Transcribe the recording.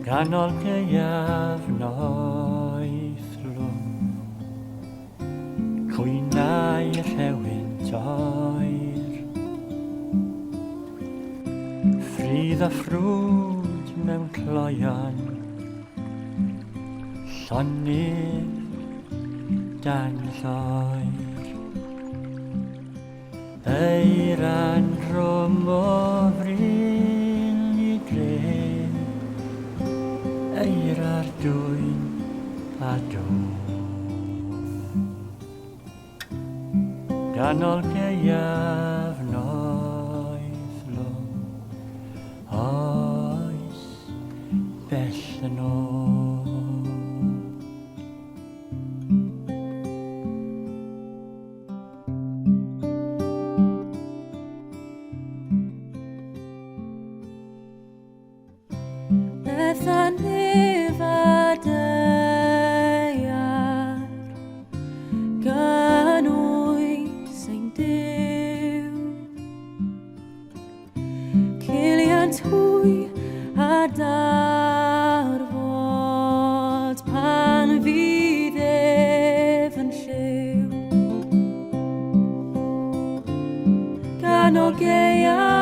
Ganol gaeaf noethlwm, cwynau y rhewyn toer, ffridd a ffrwd mewn cloion, llonydd dan lloer. Eiran rhwm o fryn I dref, eira'r dwyn a dŵr. Ganol gaeaf noethlwm, oes bell yn ôl. Bethan nefad eiar, ganwys ein Duw. Ciliant hwy a darfod pan fydd ef yn lliw. Ganol gaeaf